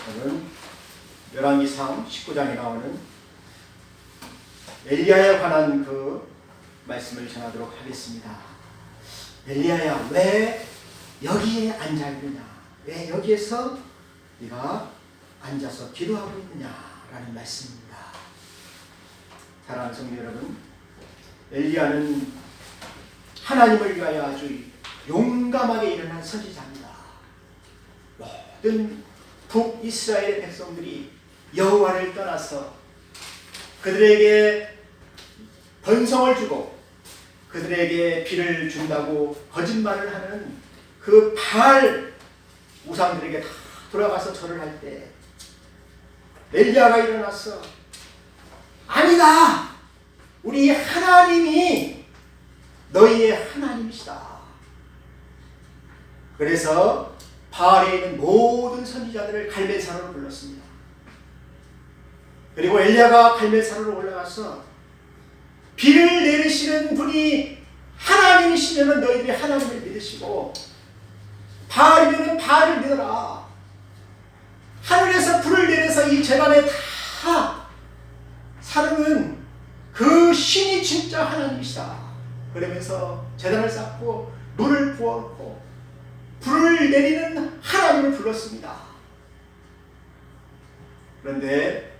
저는 열왕기상 19장에 나오는 엘리야에 관한 그 말씀을 전하도록 하겠습니다. 엘리야야, 왜 여기에 앉아있느냐? 왜 여기에서 네가 앉아서 기도하고 있느냐라는 말씀입니다. 사랑하는 성도 여러분, 엘리야는 하나님을 위하여 아주 용감하게 일어난 선지자입니다. 모든 북이스라엘 백성들이 여호와를 떠나서 그들에게 번성을 주고 그들에게 비를 준다고 거짓말을 하는 그 바알 우상들에게 다 돌아가서 절을 할 때 엘리야가 일어나서 아니다! 우리 하나님이 너희의 하나님이시다. 그래서 바알에 있는 모든 선지자들을 갈멜산으로 불렀습니다. 그리고 엘리야가 갈멜산으로 올라가서 비를 내리시는 분이 하나님이시면 너희들이 하나님을 믿으시고 바알이면 바알을 믿어라. 하늘에서 불을 내려서 이 재단에 다 사르는 그 신이 진짜 하나님이시다. 그러면서 재단을 쌓고 물을 부어놓고 불을 내리는 하나님을 불렀습니다. 그런데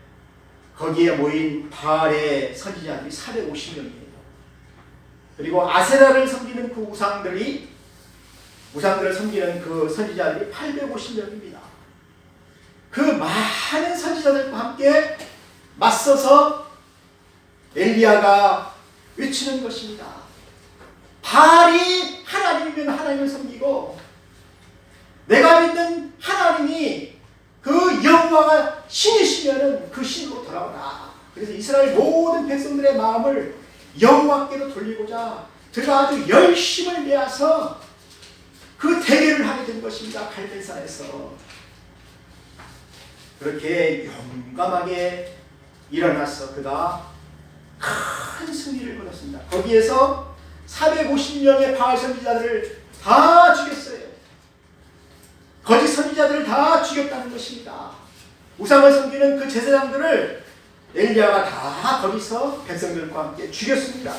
거기에 모인 바알의 선지자들이 450명이에요. 그리고 아세라를 섬기는 그 우상들을 섬기는 그 선지자들이 850명입니다. 그 많은 선지자들과 함께 맞서서 엘리야가 외치는 것입니다. 바알이 하나님이면 하나님을 섬기고 내가 믿는 하나님이 그 여호와가 신이시면 그 신으로 돌아오라. 그래서 이스라엘 모든 백성들의 마음을 여호와께로 돌리고자 그가 아주 열심을 내어서 그 대결을 하게 된 것입니다. 갈멜산에서. 그렇게 용감하게 일어나서 그가 큰 승리를 거뒀습니다. 거기에서 450명의 바알 선지자들을 다 죽였어요. 거짓 선지자들을 다 죽였다는 것입니다. 우상을 섬기는 그 제사장들을 엘리야가 다 거기서 백성들과 함께 죽였습니다.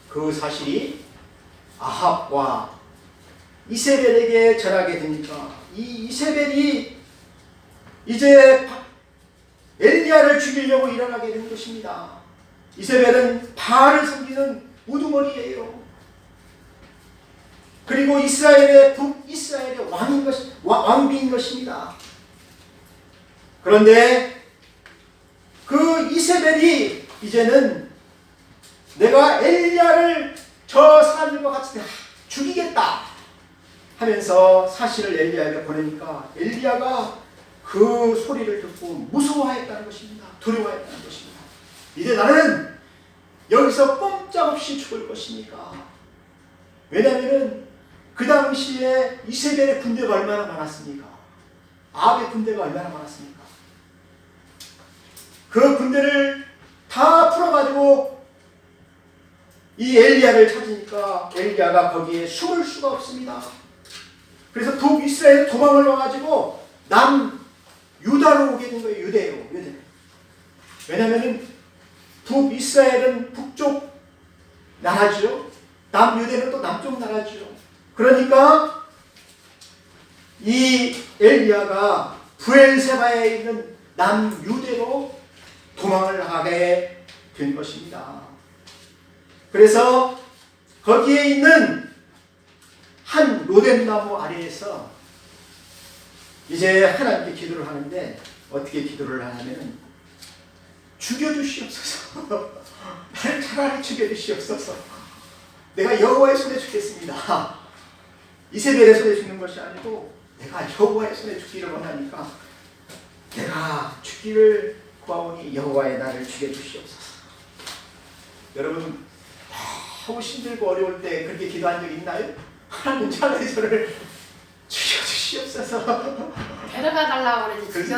그 사실이 아합과 이세벨에게 전하게 되니까 이 이세벨이 이제 엘리야를 죽이려고 일어나게 된 것입니다. 이세벨은 바알을 섬기는 우두머리예요. 그리고 이스라엘의 북이스라엘의 왕비인 것입니다. 그런데 그 이세벨이 이제는 내가 엘리야를 저 사람들과 같이 죽이겠다 하면서 사실을 엘리야에게 보내니까 엘리야가 그 소리를 듣고 무서워했다는 것입니다. 두려워했다는 것입니다. 이제 나는 여기서 꼼짝없이 죽을 것이니까. 왜냐하면 그 당시에 이세벨의 군대가 얼마나 많았습니까? 아합의 군대가 얼마나 많았습니까? 그 군대를 다 풀어가지고 이 엘리야를 찾으니까 엘리야가 거기에 숨을 수가 없습니다. 그래서 북이스라엘에 도망을 와가지고 남유다로 오게 된 거예요. 유대. 왜냐하면 북이스라엘은 북쪽 나라죠. 남유대는 또 남쪽 나라죠. 그러니까 이 엘리야가 브엘세바에 있는 남유대로 도망을 나가게 된 것입니다. 그래서 거기에 있는 한 로뎀나무 아래에서 이제 하나님께 기도를 하는데 어떻게 기도를 하냐면 죽여주시옵소서. 나를 차라리 죽여주시옵소서. 내가 여호와의 손에 죽겠습니다. 이세벨의 손에 죽는 것이 아니고 내가 여호와의 손에 죽기를 원하니까 내가 죽기를 구하오니 여호와의 나를 죽여주시옵소서. 여러분 너무 힘들고 어려울 때 그렇게 기도한 적 있나요? 하나님 차라리 저를 죽여주시옵소서. 데려가 달라고 그러지.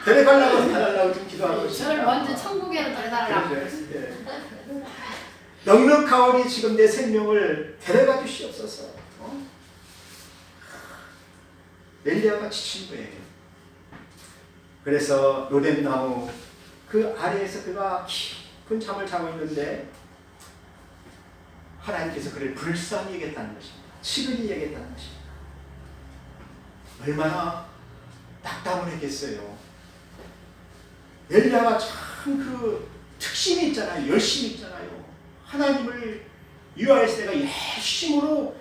데려가려고 달라고 좀 기도하는 것입니다. 저를 먼저 천국에로 데려달라고 그러지. 넉넉하오니 지금 내 생명을 데려가 주시옵소서. 엘리야가 지친 거예요. 그래서 로뎀나무 그 아래에서 그가 깊은 잠을 자고 있는데 하나님께서 그를 불쌍히 여겼다는 것입니다. 치근히 여겼다는 것입니다. 얼마나 낙담을 했겠어요. 엘리야가 참 그 특심이 있잖아요. 열심이 있잖아요. 하나님을 위하여서 내가 열심으로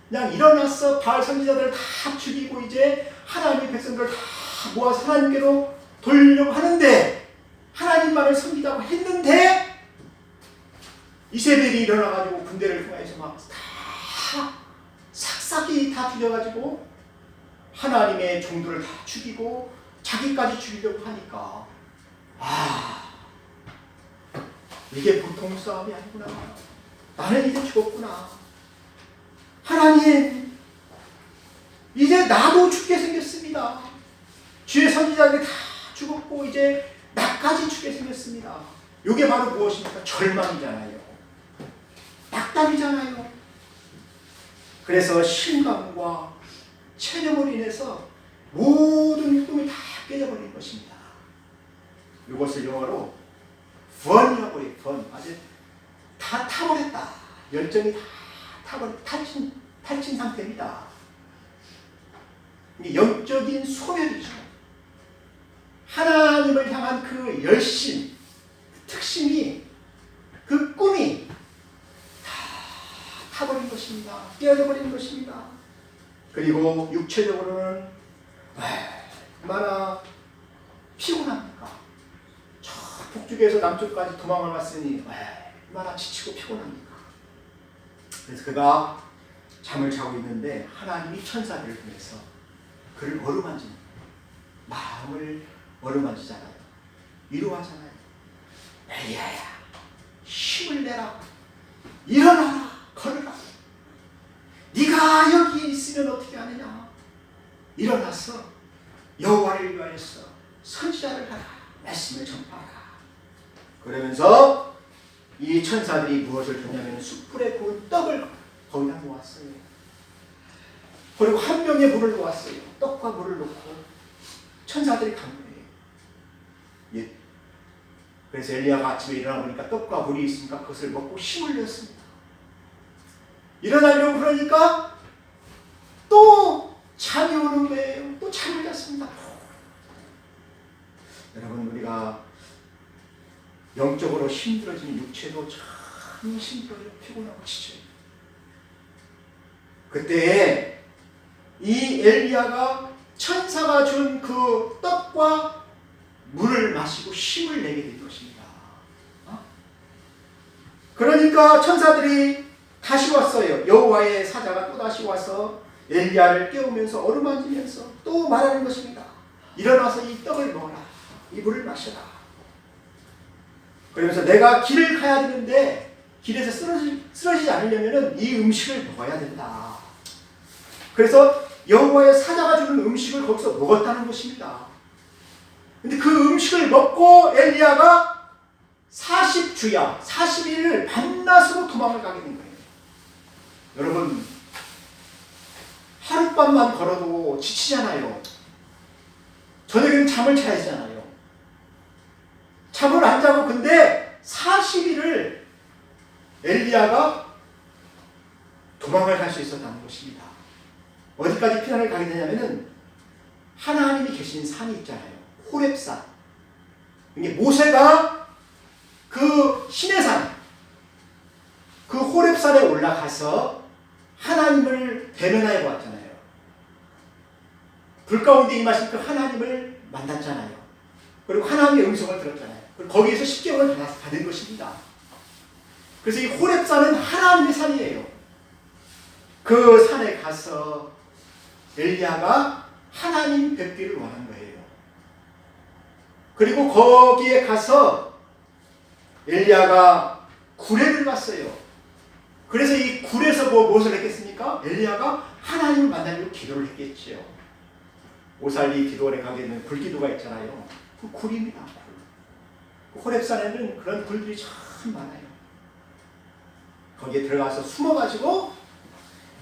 그냥 일어나서 바알 선지자들을 다 죽이고 이제 하나님의 백성들을 다 모아서 하나님께로 돌리려고 하는데 하나님만을 섬기자고 했는데 이세벨이 일어나가지고 군대를 통해서 막 다 싹싹이 다 죽여가지고 하나님의 종들을 다 죽이고 자기까지 죽이려고 하니까 이게 보통 싸움이 아니구나. 나는 이제 죽었구나. 하나님 이제 나도 죽게 생겼습니다. 주의 선지자들이 다 죽었고 이제 나까지 죽게 생겼습니다. 이게 바로 무엇입니까? 절망이잖아요. 낙담이잖아요. 그래서 실망과 체념으로 인해서 모든 꿈이 다 깨져버린 것입니다. 이것을 영어로 fun이라고 해요. fun. 아주 다 타버렸다. 열정이 다 탈진 상태입니다. 이게 영적인 소멸이죠. 하나님을 향한 그 열심, 특심이, 그 꿈이 다 타버린 것입니다. 깨어져버린 것입니다. 그리고 육체적으로는 얼마나 피곤합니까? 저 북쪽에서 남쪽까지 도망을 왔으니 얼마나 지치고 피곤합니까? 그래서 그가 잠을 자고 있는데 하나님이 천사들을 통해서 그를 어루만지는 마음을 어루만지잖아요. 위로하잖아요. 엘리야야, 힘을 내라. 일어나라. 걸어라. 네가 여기 있으면 어떻게 하느냐. 일어나서 여호와를 위하여서 선지자를 하라. 말씀을 전파하라. 그러면서 이 천사들이 무엇을 했냐면 숯불에 구운 떡을 거기다 놓았어요. 그리고 한 병에 물을 놓았어요. 떡과 물을 놓고 천사들이 간 거예요. 예. 그래서 엘리야가 아침에 일어나 보니까 떡과 물이 있으니까 그것을 먹고 힘을 냈습니다. 일어나려고 그러니까 또 잠이 오는 거예요. 또 잠을 잤습니다. 여러분, 우리가 영적으로 힘들어지는 육체도 참 힘들어요. 피곤하고 지쳐요. 그때 이 엘리야가 천사가 준 그 떡과 물을 마시고 힘을 내게 된 것입니다. 그러니까 천사들이 다시 왔어요. 여호와의 사자가 또 다시 와서 엘리야를 깨우면서 어루만지면서 또 말하는 것입니다. 일어나서 이 떡을 먹어라. 이 물을 마셔라. 그러면서 내가 길을 가야 되는데 길에서 쓰러지지 않으려면 이 음식을 먹어야 된다. 그래서 여호와의 사자가 주는 음식을 거기서 먹었다는 것입니다. 근데 그 음식을 먹고 엘리야가 40주야, 40일을 밤낮으로 도망을 가게 된 거예요. 여러분, 하룻밤만 걸어도 지치잖아요. 저녁에는 잠을 자야 되잖아요. 잠을 안 자고 근데 40일을 엘리야가 도망을 갈 수 있었다는 것입니다. 어디까지 피난을 가게 되냐면은 하나님이 계신 산이 있잖아요. 호렙산. 이게 모세가 그 시내산, 그 호렙산에 올라가서 하나님을 대면하여 보았잖아요. 불 가운데 임하신 그 하나님을 만났잖아요. 그리고 하나님의 음성을 들었잖아요. 그리고 거기에서 십계명을 받은 것입니다. 그래서 이 호렙산은 하나님의 산이에요. 그 산에 가서 엘리야가 하나님 뵙기를 원한 거예요. 그리고 거기에 가서 엘리야가 굴에 들어갔어요. 그래서 이 굴에서 무엇을 했겠습니까? 엘리야가 하나님을 만나려고 기도를 했겠지요. 오살리 기도원에 가게 되면 굴기도가 있잖아요. 그 굴입니다. 굴. 호렙산에는 그런 굴들이 참 많아요. 거기에 들어가서 숨어가지고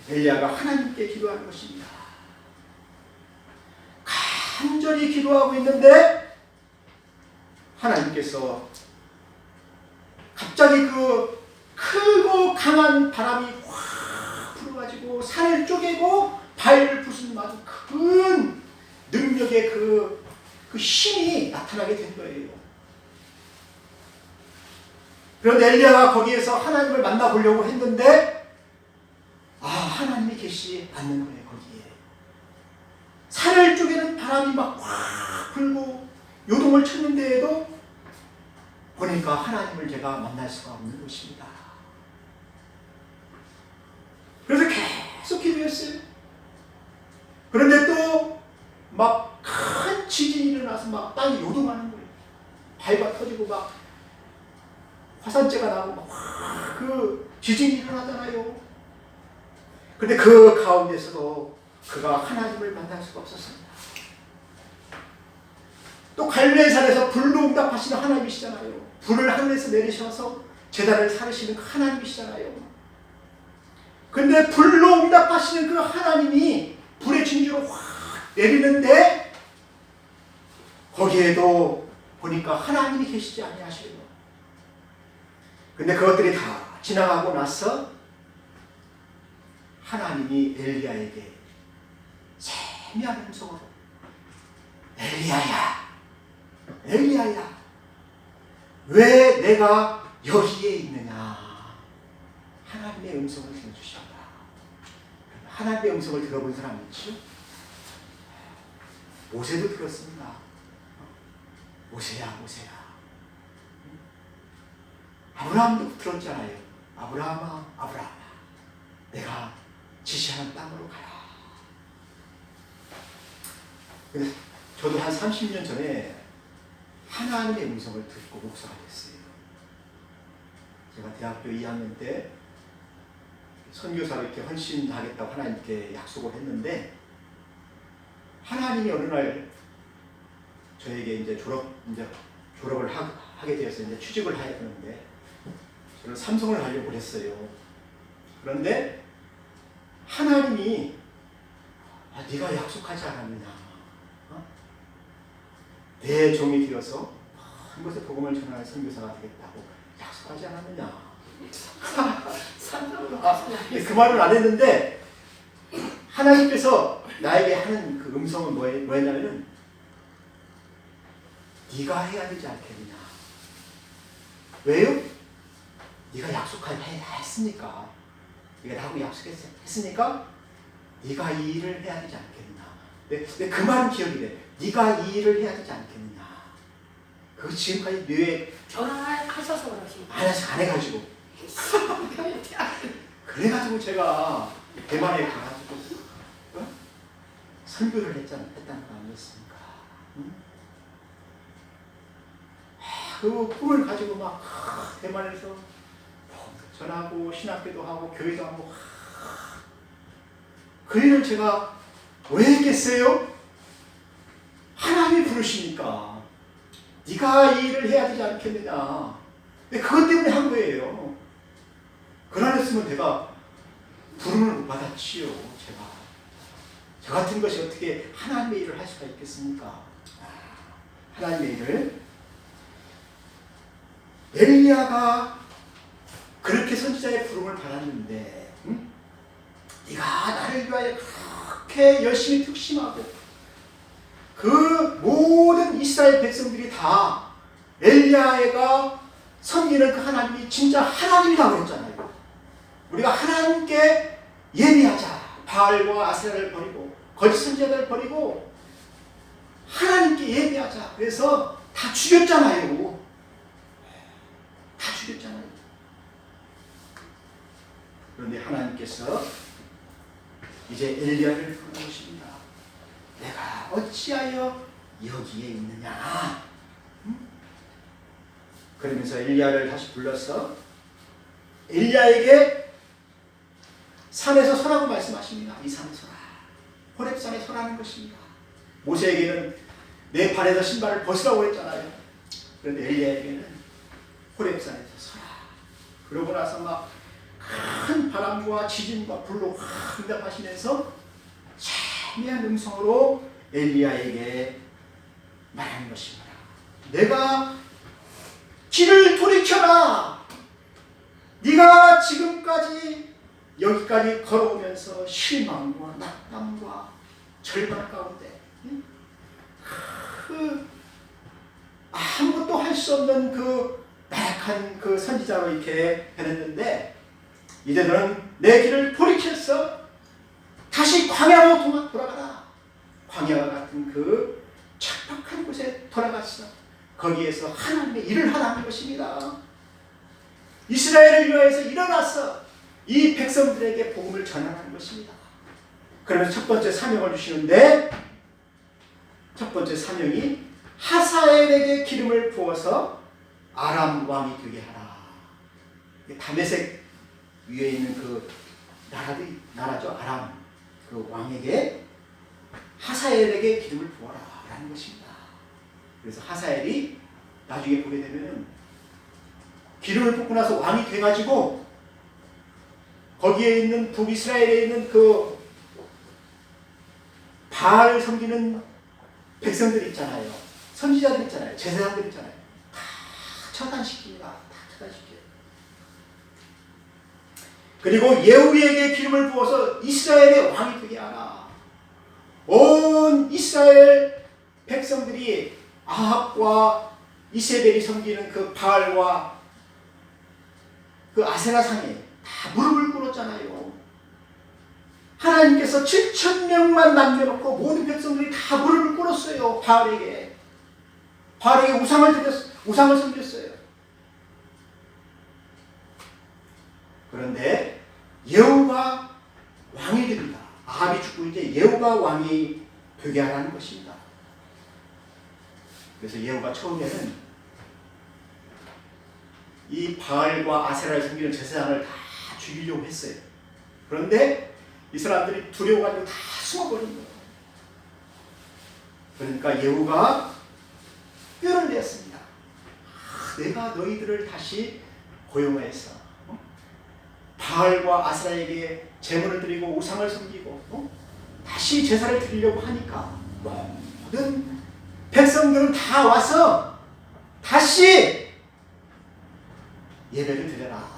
엘리야가 하나님께 기도하는 것입니다. 간절히 기도하고 있는데 하나님께서 갑자기 그 크고 강한 바람이 확 불어가지고 산을 쪼개고 바위를 부수는 아주 큰 능력의 그 힘이 나타나게 된 거예요. 그런데 엘리야가 거기에서 하나님을 만나보려고 했는데 하나님이 계시지 않는 거예요. 거기에 산을 쪼개는 바람이 막 확 불고 요동을 쳤는데도 보니까 하나님을 제가 만날 수가 없는 것입니다. 그래서 계속 기도했어요. 그런데 또 막 큰 지진이 일어나서 막 땅이 요동하는 거예요. 바위가 터지고 막 화산재가 나고 막 그 지진이 일어나잖아요. 그런데 그 가운데서도 그가 하나님을 만날 수가 없었습니다. 또 갈멜산에서 불로 응답하시는 하나님이시잖아요. 불을 하늘에서 내리셔서 제단을 사르시는 그 하나님이시잖아요. 근데 불로 응답하시는 그 하나님이 불의 진주로 확 내리는데 거기에도 보니까 하나님이 계시지 아니하시요. 근데 그것들이 다 지나가고 나서 하나님이 엘리야에게 세미한 음성으로 엘리야야, 엘리야야, 왜 내가 여기에 있느냐? 하나님의 음성을 들어주셨다. 하나님의 음성을 들어본 사람이 있죠? 모세도 들었습니다. 모세야, 모세야. 아브라함도 들었잖아요. 아브라함아, 아브라함아, 내가 지시하는 땅으로 가라. 근데 저도 한 30년 전에 하나님의 음성을 듣고 목사가 됐어요. 제가 대학교 2학년 때 선교사로 이렇게 헌신하겠다고 하나님께 약속을 했는데 하나님이 어느 날 저에게 이제 졸업을 하게 되어서 이제 취직을 해야 되는데 저는 삼성을 가려고 했어요. 그런데 하나님이 네가 약속하지 않았느냐? 내 종이 되어서 한 곳에 복음을 전하는 선교사가 되겠다고 약속하지 않았느냐? 그 말을 안 했는데 하나님께서 나에게 하는 그 음성은 뭐였냐면은 네가 해야 되지 않겠느냐? 왜요? 네가 했으니까, 네가 나하고 약속했으니까 네가 이 일을 해야 되지 않겠느냐? 근데 그 말은 기억이 돼. 네가 이 일을 해야 되지 않겠느냐? 그거 지금까지 뇌에 전화하셔서 그러신 거예요. 하나씩 안 해가지고 그래가지고 제가 대만에 가가지고 선교를 했다는 거 아니었습니까? 그 꿈을 가지고 막 대만에서 전하고 신학교도 하고 교회도 하고 그 일을 제가 왜 했겠어요? 하나님이 부르시니까 네가 이 일을 해야 되지 않겠느냐. 근데 그것 때문에 한 거예요. 그러했으면 내가 부름을 못 받았지요. 저 같은 것이 어떻게 하나님의 일을 할 수가 있겠습니까? 하나님의 일을. 엘리야가 그렇게 선지자의 부름을 받았는데 네가 나를 위하여 그렇게 열심히 특심하고 그 모든 이스라엘 백성들이 다 엘리야가 섬기는 그 하나님이 진짜 하나님이라고 했잖아요. 우리가 하나님께 예배하자. 바알과 아세라를 버리고 거짓 선지자들을 버리고 하나님께 예배하자. 그래서 다 죽였잖아요. 다 죽였잖아요. 그런데 하나님께서 이제 엘리야를 부르십니다. 내가 어찌하여 여기에 있느냐? 그러면서 엘리야를 다시 불러서 엘리야에게 산에서 서라고 말씀하십니다. 이 산에 서라. 호렙산에 서라는 것입니다. 모세에게는 내 발에서 신발을 벗으라고 했잖아요. 그런데 엘리야에게는 호렙산에서 서라. 그러고 나서 막 큰 바람과 지진과 불로 확 응답하시면서 세미한 음성으로 엘리야에게 말하는 것입니다. 내가 길을 돌이켜라. 네가 지금까지 여기까지 걸어오면서 실망과 낙담과 절망 가운데 그 아무것도 할 수 없는 그 나약한 그 선지자로 이렇게 해냈는데 이제 너는 내 길을 돌이켜서 다시 광야로 돌아가라. 광야와 같은 그 척박한 곳에 돌아갔어. 거기에서 하나님의 일을 하라는 것입니다. 이스라엘을 위하여서 일어나서 이 백성들에게 복음을 전하는 것입니다. 그러면서 첫 번째 사명을 주시는데 첫 번째 사명이 하사엘에게 기름을 부어서 아람 왕이 되게 하라. 다메섹 위에 있는 그 나라죠. 아람 그 왕에게 하사엘에게 기름을 부어라 라는 것입니다. 그래서 하사엘이 나중에 보게 되면 기름을 붓고 나서 왕이 돼가지고 거기에 있는 북이스라엘에 있는 그 바알 섬기는 백성들 있잖아요. 선지자들 있잖아요. 제사장들 있잖아요. 다 처단시킵니다. 다 처단시켜요. 그리고 예후에게 기름을 부어서 이스라엘의 왕이 되게 하라. 온 이스라엘 백성들이 아합과 이세벨이 섬기는 그 바알과 그 아세라상에 다 무릎을 꿇었잖아요. 하나님께서 7,000명만 남겨놓고 모든 백성들이 다 무릎을 꿇었어요. 바알에게 우상을 섬겼어요. 그런데 예후가 왕이 됩니다. 아합이 죽고 이제 예후가 왕이 되게 하라는 것입니다. 그래서 예후가 처음에는 이 바알과 아세라를 섬기는 제사장을 다 죽이려고 했어요. 그런데 이 사람들이 두려워가지고 다 숨어버린 거예요. 그러니까 예후가 뼈를 냈습니다. 내가 너희들을 다시 고용해서 바알과 아세라에게 제물을 드리고 우상을 섬기고 다시 제사를 드리려고 하니까 모든 백성들은 다 와서 다시 예배를 드려라.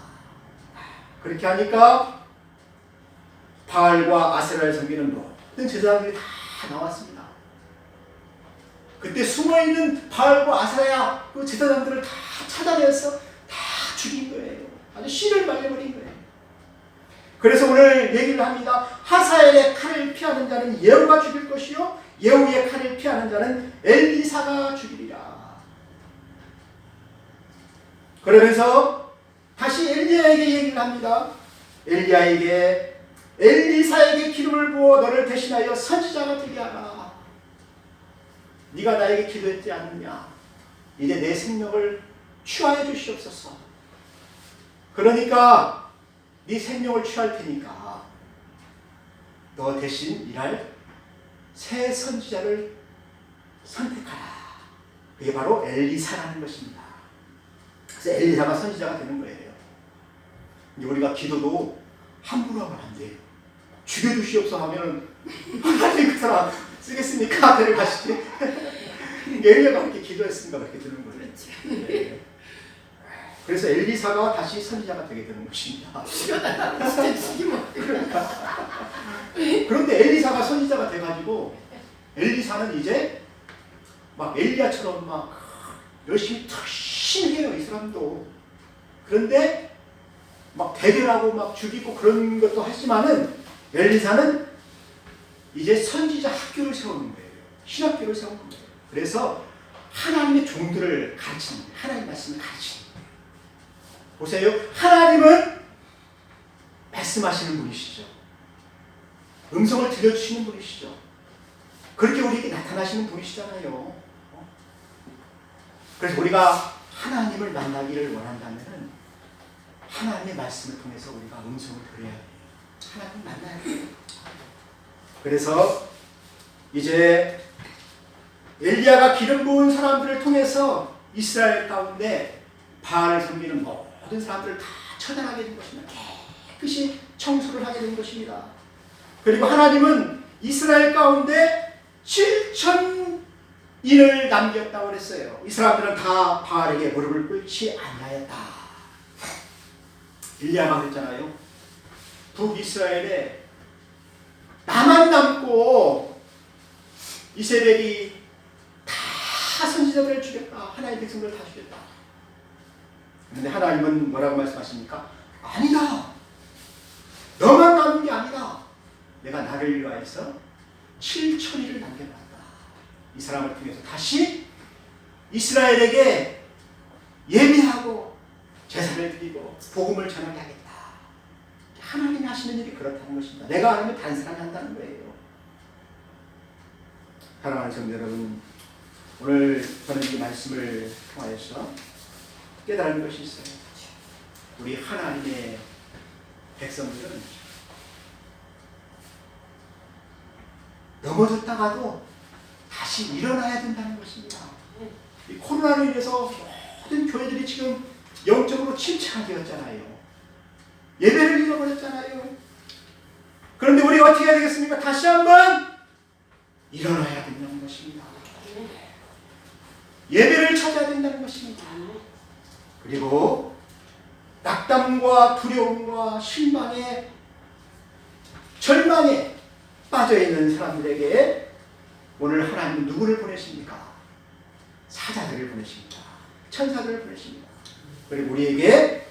그렇게 하니까 바알과 아세라를 섬기는 모든 제사장들이 다 나왔습니다. 그때 숨어있는 바알과 아세라 그 제사장들을 다 찾아내서 다 죽인 거예요. 아주 씨를 말려버린 거예요. 그래서 오늘 얘기를 합니다. 하사엘의 칼을 피하는 자는 예후가 죽일 것이요 예후의 칼을 피하는 자는 엘리사가 죽이리라. 그러면서 다시 엘리야에게 얘기를 합니다. 엘리사에게 기름을 부어 너를 대신하여 선지자가 되게 하라. 네가 나에게 기도했지 않느냐. 이제 내 생명을 취하여 주시옵소서. 그러니까 네 생명을 취할 테니까 너 대신 일할 새 선지자를 선택하라. 그게 바로 엘리사라는 것입니다. 그래서 엘리사가 선지자가 되는 거예요. 이제 우리가 기도도 함부로 하면 안 돼요. 죽여주시옵소서 하면 하나님 그 사람 쓰겠습니까? 데려가시지. 엘리야가 그렇게 기도했으니까 그렇게 되는 거예요. 네. 그래서 엘리사가 다시 선지자가 되게 되는 것입니다. 그런데 엘리사가 선지자가 돼가지고 엘리사는 이제 막 엘리야처럼 막 열심히 탁신해요. 이 사람도. 그런데 막 대결하고 막 죽이고 그런 것도 하지만은 엘리사는 이제 선지자 학교를 세우는 거예요. 신학교를 세우는 거예요. 그래서 하나님의 종들을 가르치는 거예요. 하나님 말씀을 가르치는 거예요. 보세요. 하나님은 말씀하시는 분이시죠. 음성을 들려주시는 분이시죠. 그렇게 우리에게 나타나시는 분이시잖아요. 그래서 우리가 하나님을 만나기를 원한다면 하나님의 말씀을 통해서 우리가 음성을 들어야 돼요. 하나님을 만나야 돼요. 그래서 이제 엘리야가 기름 부은 사람들을 통해서 이스라엘 가운데 바알을 섬기는 모든 사람들을 다 처단하게 된 것입니다. 깨끗이 청소를 하게 된 것입니다. 그리고 하나님은 이스라엘 가운데 7,000 인을 남겼다고 그랬어요. 이 사람들은 다 바알에게 무릎을 꿇지 않나였다. 일리야가 그랬잖아요. 북이스라엘에 나만 남고 이세벨이 다 선지자들을 죽였다. 하나님의 백성들을 다 죽였다. 그런데 하나님은 뭐라고 말씀하십니까? 아니다. 너만 남은 게 아니다. 내가 나를 위하여서 7천이를 남겨놨다. 이 사람을 통해서 다시 이스라엘에게 예배하고 제사를 드리고 복음을 전하게 하겠다. 하나님이 하시는 일이 그렇다는 것입니다. 내가 아니면 다른 사람이 한다는 거예요. 사랑하는 성도 여러분, 오늘 저는 이 말씀을 통하여서 깨달은 것이 있어요. 우리 하나님의 백성들은 넘어졌다가도 다시 일어나야 된다는 것입니다. 이 코로나로 인해서 모든 교회들이 지금 영적으로 침체가 되었잖아요. 예배를 잃어버렸잖아요. 그런데 우리가 어떻게 해야 되겠습니까? 다시 한번 일어나야 된다는 것입니다. 예배를 찾아야 된다는 것입니다. 그리고 낙담과 두려움과 실망에 절망에 빠져있는 사람들에게 오늘 하나님은 누구를 보내십니까? 사자들을 보내십니다. 천사들을 보내십니다. 그리고 우리에게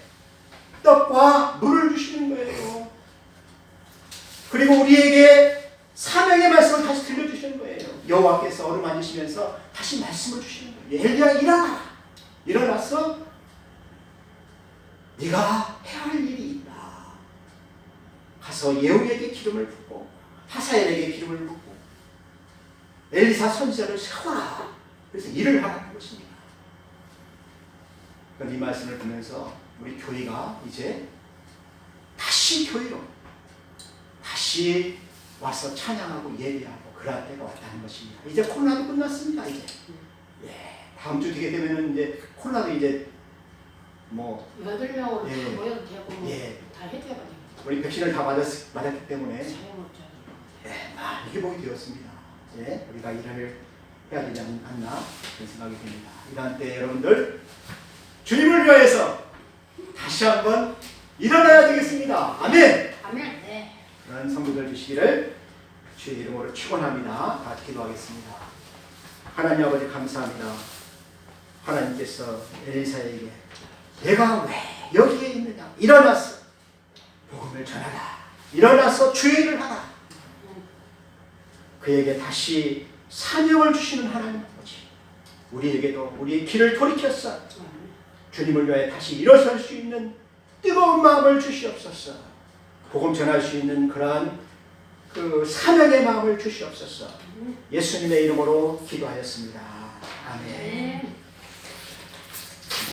떡과 물을 주시는 거예요. 그리고 우리에게 사명의 말씀을 다시 들려주시는 거예요. 여호와께서 어루만지시면서 다시 말씀을 주시는 거예요. 엘리야 일어나! 일어나서 네가 해야 할 일이 있다. 가서 예후에게 기름을 붓고 하사엘에게 기름을 붓고 엘리사 선지자를 세워라. 그래서 일을 하라는 것입니다. 이 말씀을 보면서 우리 교회가 이제 다시 교회로 다시 와서 찬양하고 예배하고 그럴 때가 왔다는 것입니다. 이제 코로나도 끝났습니다. 이제 다음 주 되게 되면은 이제 코로나도 이제 뭐 8명으로 다 모여도 되고 다 해줘야 됩니다. 우리 백신을 다 맞았기 때문에 자영업자 많이 회복이 되었습니다. 우리가 일을 해야 되지 않나 그런 생각이 듭니다. 이런 때 여러분들 주님을 위하여서 다시 한번 일어나야 되겠습니다. 아멘. 아멘. 네. 그런 성도들 되시기를 주의 이름으로 축원합니다. 다 기도하겠습니다. 하나님 아버지 감사합니다. 하나님께서 엘리사에게 내가 왜 여기에 있느냐? 일어나서 복음을 전하라. 일어나서 주의 일을 하라. 그에게 다시 사명을 주시는 하나님 아버지, 우리에게도 우리의 길을 돌이켰어 주님을 위하여 다시 일어설 수 있는 뜨거운 마음을 주시옵소서. 복음 전할 수 있는 그러한 그 사명의 마음을 주시옵소서. 예수님의 이름으로 기도하였습니다. 아멘.